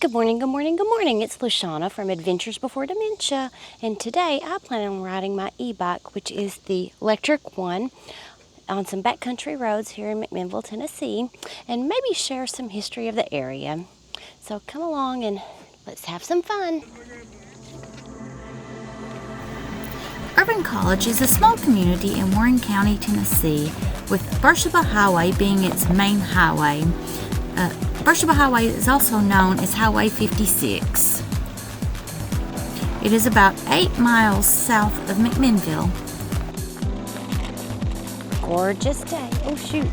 Good morning, good morning, good morning. It's Lashana from Adventures Before Dementia, and today I plan on riding my e-bike, which is the electric one, on some backcountry roads here in McMinnville, Tennessee, and maybe share some history of the area. So come along and let's have some fun. Irving College is a small community in Warren County, Tennessee, with Beersheba Highway being its main highway. Beersheba Highway is also known as Highway 56. It is about 8 miles south of McMinnville. Gorgeous day. Oh shoot.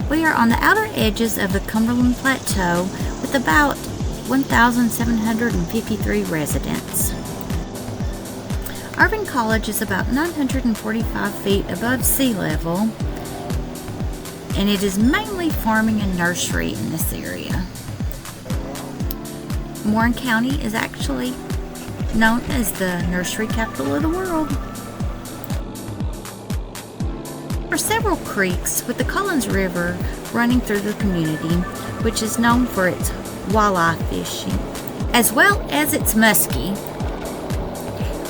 We are on the outer edges of the Cumberland Plateau with about 1,753 residents. Irving College is about 945 feet above sea level, and it is mainly farming and nursery in this area. Warren County is actually known as the nursery capital of the world. There are several creeks with the Collins River running through the community, which is known for its walleye fishing, as well as its muskie,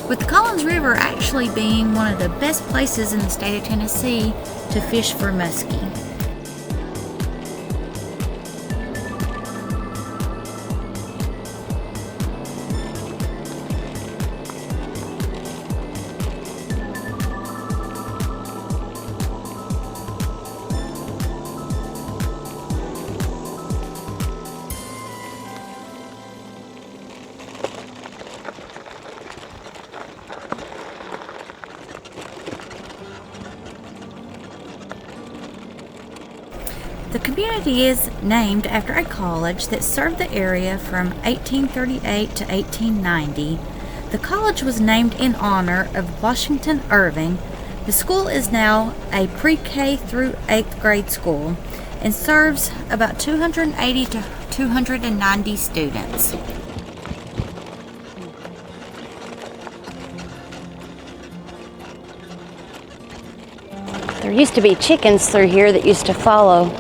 with the Collins River actually being one of the best places in the state of Tennessee to fish for muskie. The community is named after a college that served the area from 1838 to 1890. The college was named in honor of Washington Irving. The school is now a pre-K through 8th grade school and serves about 280 to 290 students. There used to be chickens through here that used to follow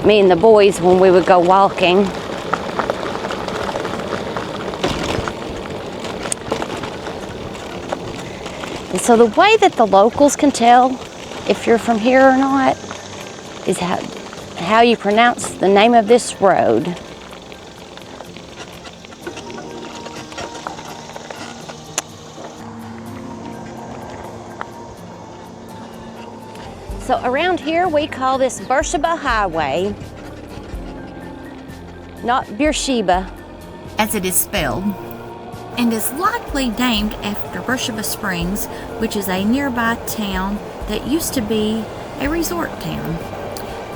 me and the boys when we would go walking. And so the way that the locals can tell if you're from here or not is how you pronounce the name of this road. So around here we call this Beersheba Highway, not Beersheba, as it is spelled, and is likely named after Beersheba Springs, which is a nearby town that used to be a resort town.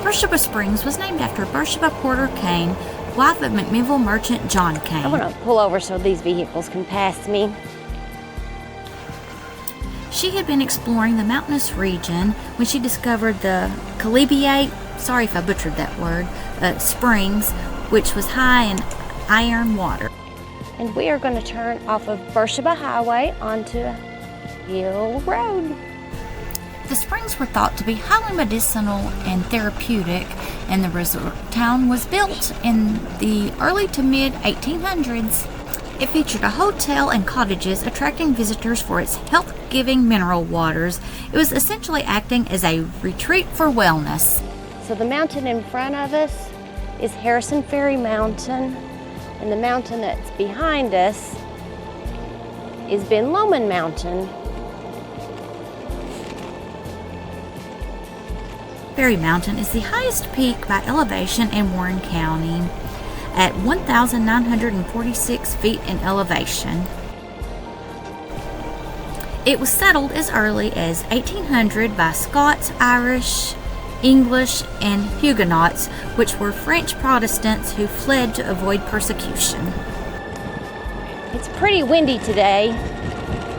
Beersheba Springs was named after Beersheba Porter Kane, wife of McMinnville merchant John Kane. I'm gonna pull over so these vehicles can pass me. She had been exploring the mountainous region when she discovered the Chalybeate, sorry if I butchered that word, springs, which was high in iron water. And we are going to turn off of Beersheba Highway onto Hill Road. The springs were thought to be highly medicinal and therapeutic, and the resort town was built in the early to mid 1800s. It featured a hotel and cottages attracting visitors for its health-giving mineral waters. It was essentially acting as a retreat for wellness. So the mountain in front of us is Harrison Ferry Mountain, and the mountain that's behind us is Ben Lomond Mountain. Ferry Mountain is the highest peak by elevation in Warren County, at 1,946 feet in elevation. It was settled as early as 1800 by Scots, Irish, English, and Huguenots, which were French Protestants who fled to avoid persecution. It's pretty windy today,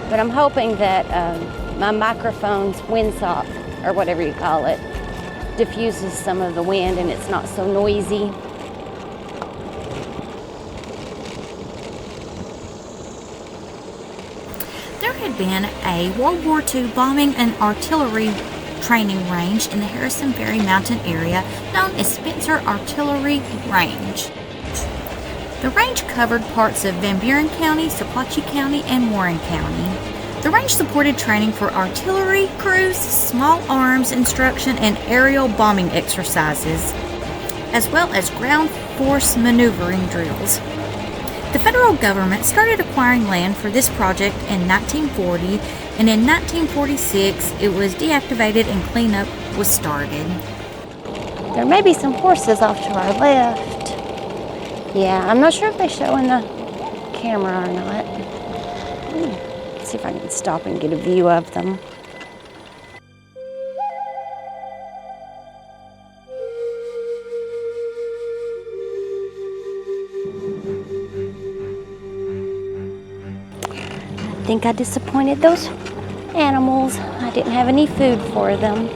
but I'm hoping that my microphone's windsock, or whatever you call it, diffuses some of the wind and it's not so noisy. There had been a World War II bombing and artillery training range in the Harrison Ferry Mountain area known as Spencer Artillery Range. The range covered parts of Van Buren County, Sequatchie County, and Warren County. The range supported training for artillery crews, small arms instruction, and aerial bombing exercises, as well as ground force maneuvering drills. The federal government started acquiring land for this project in 1940, and in 1946 it was deactivated and cleanup was started. There may be some horses off to our left. Yeah, I'm not sure if they show in the camera or not. Let's see if I can stop and get a view of them. I think I disappointed those animals. I didn't have any food for them.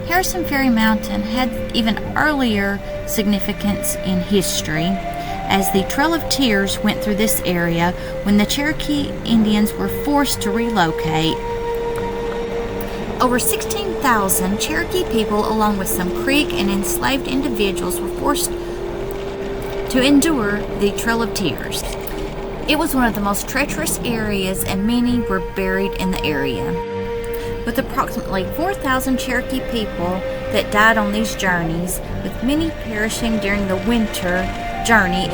Harrison Ferry Mountain had even earlier significance in history, as the Trail of Tears went through this area when the Cherokee Indians were forced to relocate. Over 16,000 Cherokee people, along with some Creek and enslaved individuals, were forced to endure the Trail of Tears. It was one of the most treacherous areas, and many were buried in the area. With approximately 4,000 Cherokee people that died on these journeys, with many perishing during the winter journey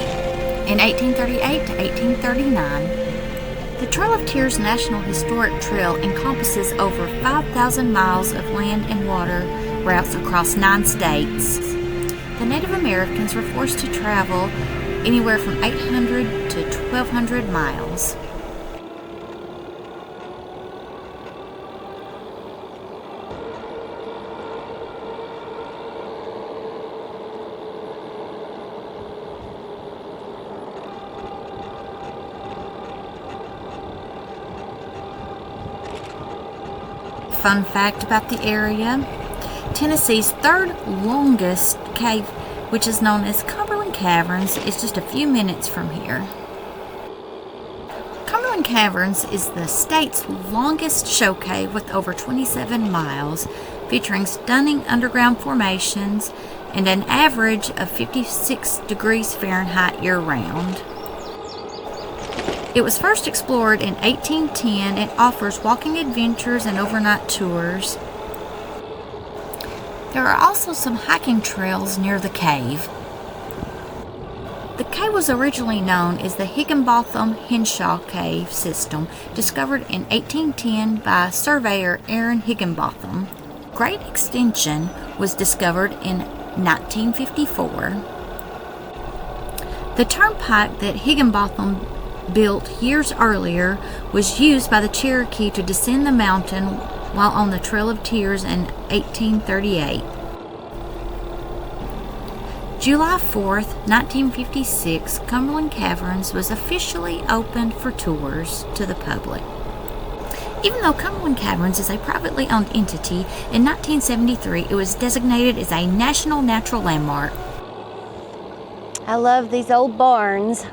in 1838 to 1839. The Trail of Tears National Historic Trail encompasses over 5,000 miles of land and water routes across 9 states. The Native Americans were forced to travel anywhere from 800 to 1,200 miles. Fun fact about the area: Tennessee's third longest cave, which is known as Cumberland Caverns, is just a few minutes from here. Cumberland Caverns is the state's longest show cave with over 27 miles, featuring stunning underground formations and an average of 56 degrees Fahrenheit year-round. It was first explored in 1810 and offers walking adventures and overnight tours. There are also some hiking trails near the cave. The cave was originally known as the Higginbotham-Henshaw Cave System, discovered in 1810 by surveyor Aaron Higginbotham. Great Extension was discovered in 1954. The turnpike that Higginbotham built years earlier was used by the Cherokee to descend the mountain while on the Trail of Tears in 1838. July 4th, 1956, Cumberland Caverns was officially opened for tours to the public. Even though Cumberland Caverns is a privately owned entity, in 1973 it was designated as a National Natural Landmark. I love these old barns.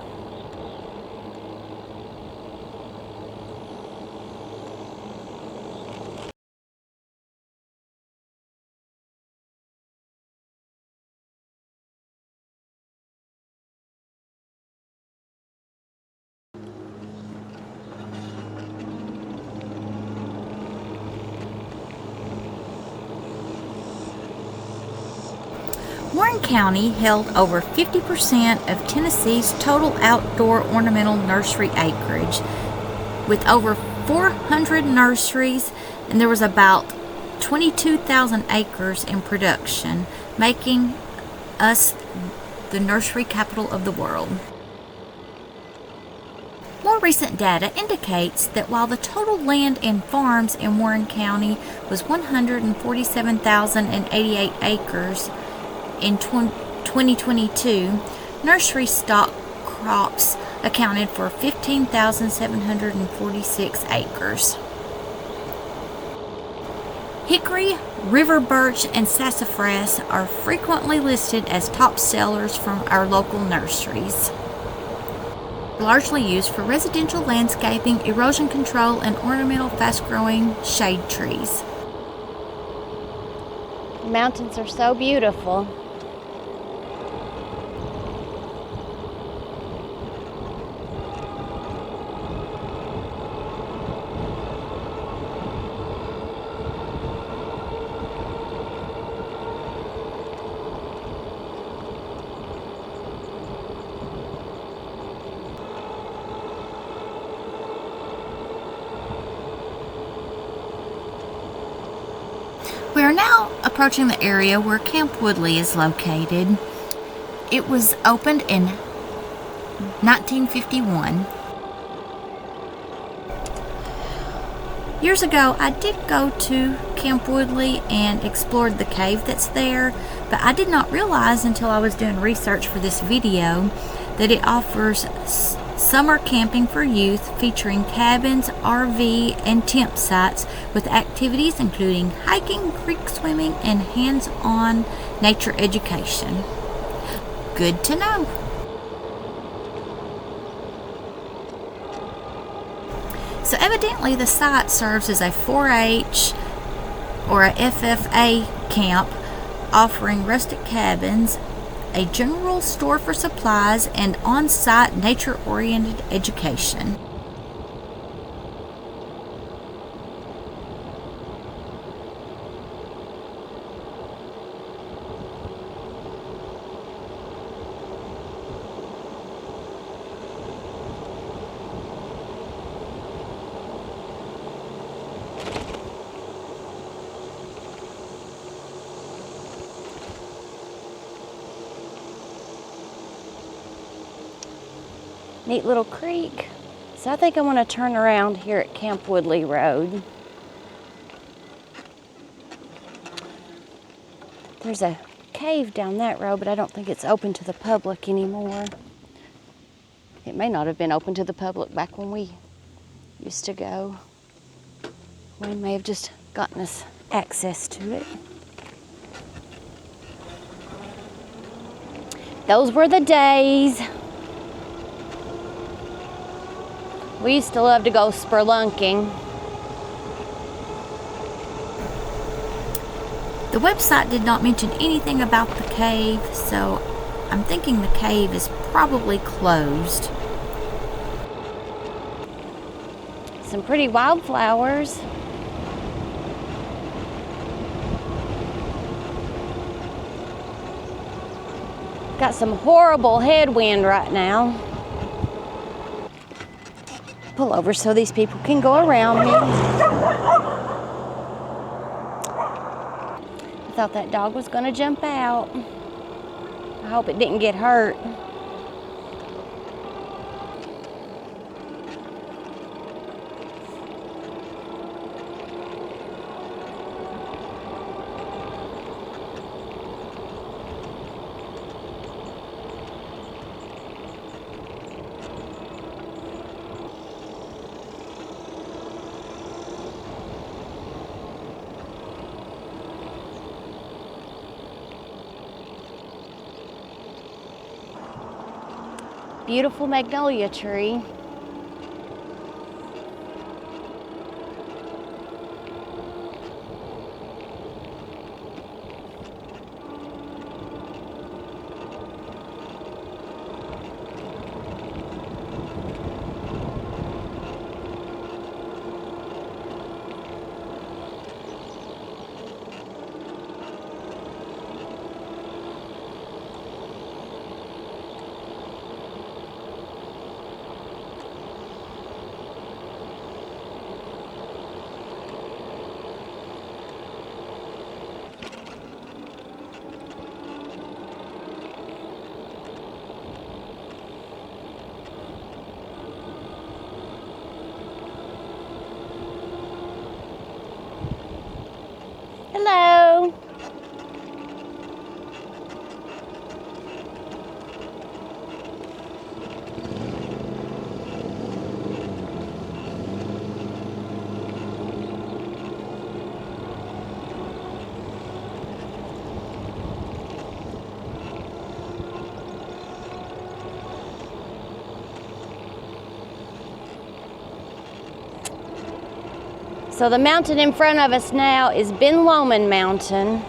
Warren County held over 50% of Tennessee's total outdoor ornamental nursery acreage, with over 400 nurseries, and there was about 22,000 acres in production, making us the nursery capital of the world. More recent data indicates that while the total land and farms in Warren County was 147,088 acres, in 2022, nursery stock crops accounted for 15,746 acres. Hickory, river birch, and sassafras are frequently listed as top sellers from our local nurseries. largely used for residential landscaping, erosion control, and ornamental fast-growing shade trees. The mountains are so beautiful. We are now approaching the area where Camp Woodley is located. It was opened in 1951. Years ago, I did go to Camp Woodley and explored the cave that's there, but I did not realize until I was doing research for this video that it offers summer camping for youth featuring cabins, RV, and tent sites with activities including hiking, creek swimming, and hands-on nature education. Good to know. So evidently the site serves as a 4-H or a FFA camp offering rustic cabins, a general store for supplies, and on-site nature-oriented education. Neat little creek. So I think I want to turn around here at Camp Woodley Road. There's a cave down that road, but I don't think it's open to the public anymore. It may not have been open to the public back when we used to go. We may have just gotten us access to it. Those were the days. We used to love to go spelunking. The website did not mention anything about the cave, so I'm thinking the cave is probably closed. Some pretty wildflowers. Got some horrible headwind right now. Pull over so these people can go around me. I thought that dog was going to jump out. I hope it didn't get hurt. Beautiful magnolia tree. Hello. So the mountain in front of us now is Ben Lomond Mountain.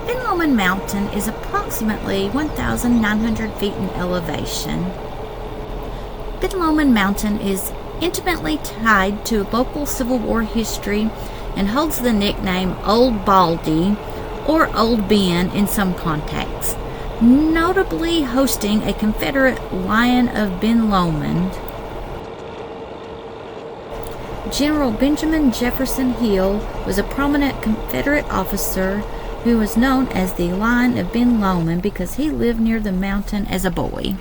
Ben Lomond Mountain is approximately 1,900 feet in elevation. Ben Lomond Mountain is intimately tied to local Civil War history and holds the nickname Old Baldy or Old Ben in some contexts, notably hosting a Confederate Lion of Ben Lomond. General Benjamin Jefferson Hill was a prominent Confederate officer who was known as the Lion of Ben Lomond because he lived near the mountain as a boy.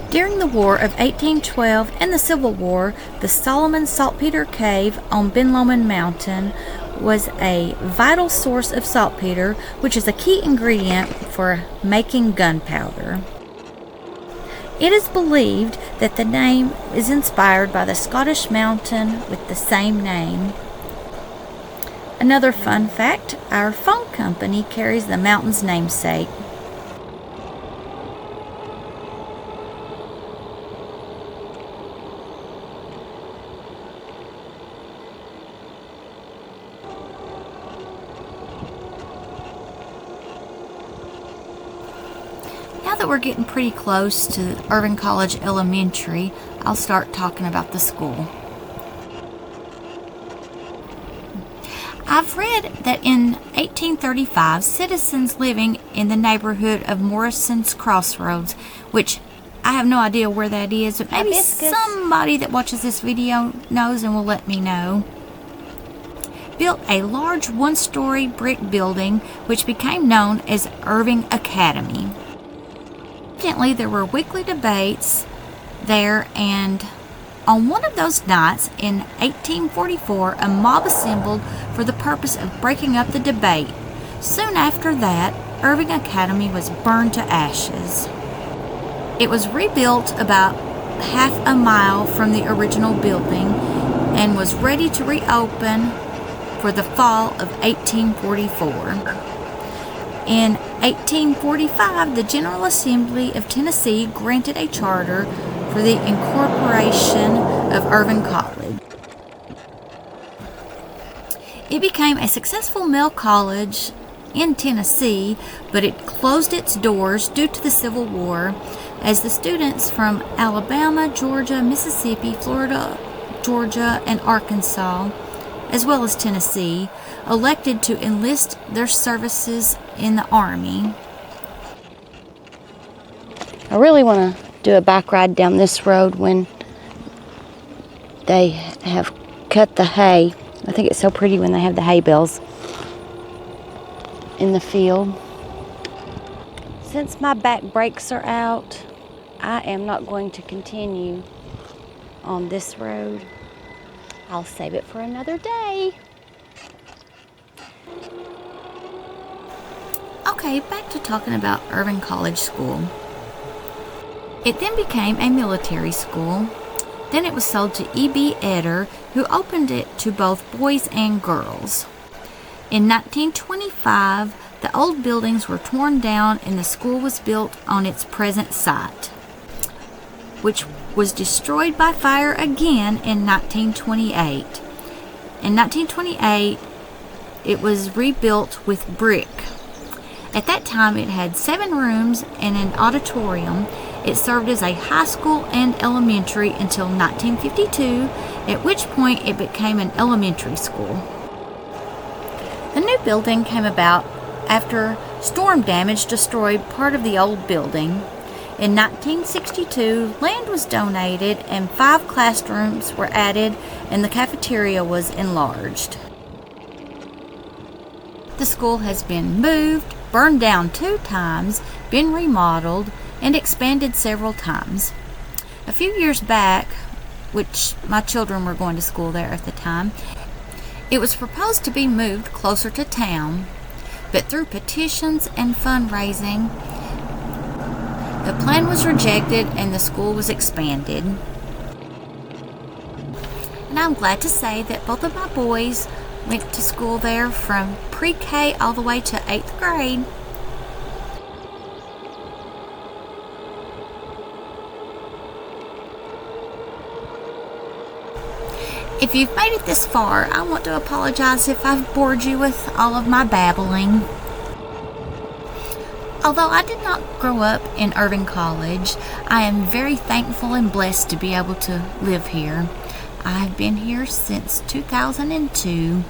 During the War of 1812 and the Civil War, the Solomon Saltpeter Cave on Ben Lomond Mountain was a vital source of saltpeter, which is a key ingredient for making gunpowder. It is believed that the name is inspired by the Scottish mountain with the same name. Another fun fact, our phone company carries the mountain's namesake. Now that we're getting pretty close to Irving College Elementary, I'll start talking about the school. I've read that in 1835, citizens living in the neighborhood of Morrison's Crossroads, which I have no idea where that is, but maybe somebody that watches this video knows and will let me know, built a large one-story brick building which became known as Irving Academy. Evidently, there were weekly debates there, and on one of those nights in 1844, a mob assembled for the purpose of breaking up the debate. Soon after that, Irving Academy was burned to ashes. It was rebuilt about half a mile from the original building and was ready to reopen for the fall of 1844. In 1845, the General Assembly of Tennessee granted a charter for the incorporation of Irving College. It became a successful male college in Tennessee, but it closed its doors due to the Civil War as the students from Alabama, Georgia, Mississippi, Florida, Georgia, and Arkansas, as well as Tennessee, elected to enlist their services in the Army. I really want to do a bike ride down this road when they have cut the hay. I think it's so pretty when they have the hay bales in the field. Since my back brakes are out, I am not going to continue on this road. I'll save it for another day. Okay, back to talking about Irving College School. It then became a military school. Then it was sold to E.B. Eder, who opened it to both boys and girls. In 1925, the old buildings were torn down and the school was built on its present site, which was destroyed by fire again in 1928. In 1928, it was rebuilt with brick. At that time, it had 7 rooms and an auditorium. It served as a high school and elementary until 1952, at which point it became an elementary school. The new building came about after storm damage destroyed part of the old building. In 1962, land was donated and 5 classrooms were added and the cafeteria was enlarged. The school has been moved, burned down 2 times, been remodeled, and expanded several times. A few years back, which my children were going to school there at the time, it was proposed to be moved closer to town, but through petitions and fundraising, the plan was rejected and the school was expanded. And I'm glad to say that both of my boys went to school there from pre-K all the way to 8th grade. If you've made it this far, I want to apologize if I've bored you with all of my babbling. Although I did not grow up in Irving College, I am very thankful and blessed to be able to live here. I've been here since 2002.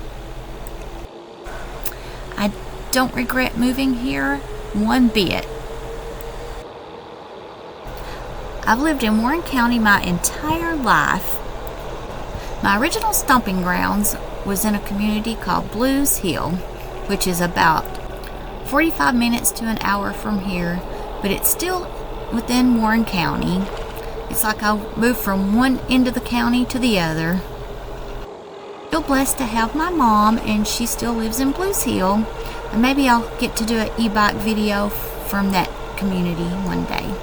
I don't regret moving here one bit. I've lived in Warren County my entire life. My original stomping grounds was in a community called Blues Hill, which is about 45 minutes to an hour from here, but it's still within Warren County. It's like I moved from one end of the county to the other. Feel blessed to have my mom, and she still lives in Blues Hill, and maybe I'll get to do an e-bike video from that community one day.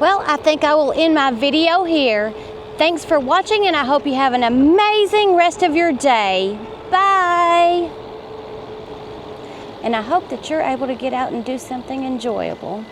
Well, I think I will end my video here. Thanks for watching, and I hope you have an amazing rest of your day. Bye! And I hope that you're able to get out and do something enjoyable.